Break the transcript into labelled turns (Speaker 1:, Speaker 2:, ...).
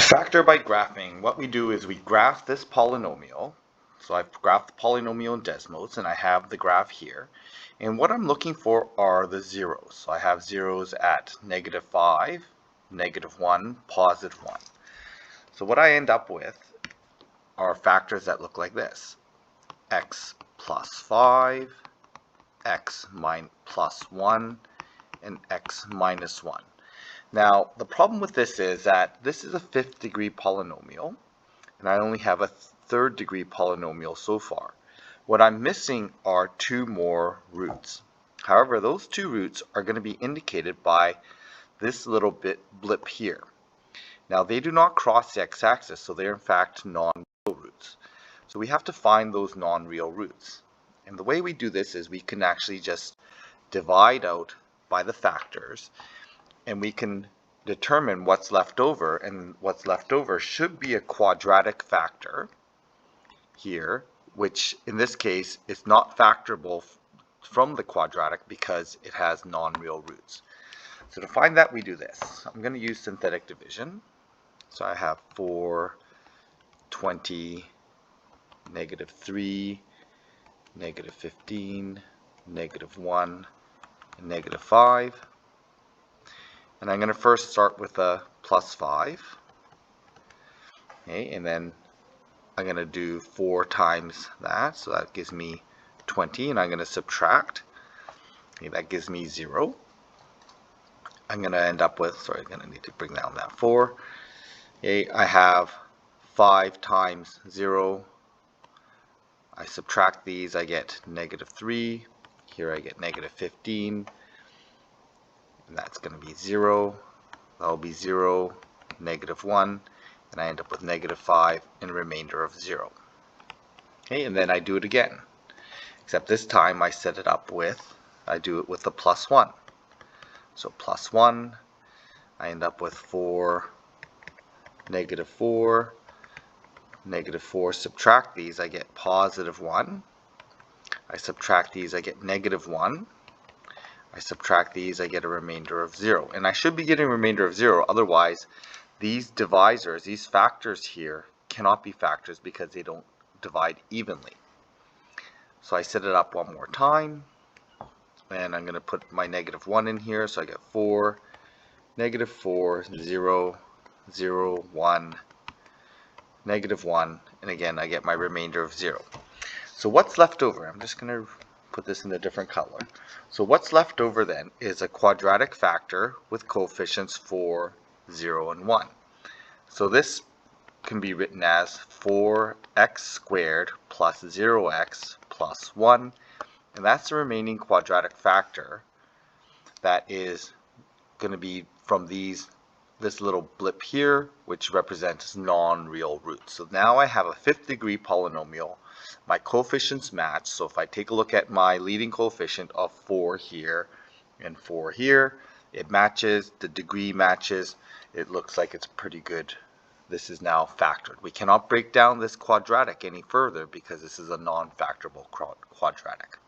Speaker 1: Factor by graphing. What we do is we graph this polynomial. So I've graphed the polynomial in Desmos and I have the graph here. And what I'm looking for are the zeros. So I have zeros at -5, -1, +1. So what I end up with are factors that look like this. X plus 5, X plus 1, and X minus 1. Now, the problem with this is that this is a 5th degree polynomial, and I only have a 3rd degree polynomial so far. What I'm missing are 2 more roots. However, those 2 roots are going to be indicated by this little blip here. Now, they do not cross the x-axis, so they're in fact non-real roots. So we have to find those non-real roots. And the way we do this is we can actually just divide out by the factors, and we can determine what's left over, and what's left over should be a quadratic factor here, which in this case is not factorable from the quadratic because it has non-real roots. So to find that, we do this. I'm going to use synthetic division. So I have 4, 20, -3, -15, -1, and -5. And I'm going to first start with a +5. Okay, and then I'm going to do 4 times that, so that gives me 20, and I'm going to subtract. Okay, that gives me 0. I'm going to end up with, sorry, I'm going to need to bring down that 4. Okay, I have 5 times 0. I subtract these, I get -3. Here I get -15. And that's going to be 0. That'll be 0, -1, and I end up with -5 and a remainder of 0. Okay, and then I do it again. Except this time I set it up with, I do it with the +1. So +1, I end up with 4, -4, -4, subtract these, I get +1. I subtract these, I get -1. I subtract these, I get a remainder of 0. And I should be getting a remainder of 0, otherwise these divisors, these factors here, cannot be factors because they don't divide evenly. So I set it up one more time, and I'm going to put my -1 in here, so I get 4, -4, 0, 0, 1, -1, and again I get my remainder of 0. So what's left over? I'm just going to put this in a different color. So what's left over then is a quadratic factor with coefficients 4, 0, and 1. So this can be written as 4x squared plus 0x plus 1, and that's the remaining quadratic factor that is going to be from this little blip here, which represents non-real roots. So now I have a 5th degree polynomial. My coefficients match, so if I take a look at my leading coefficient of 4 here and 4 here, it matches, the degree matches, it looks like it's pretty good. This is now factored. We cannot break down this quadratic any further because this is a non-factorable quadratic.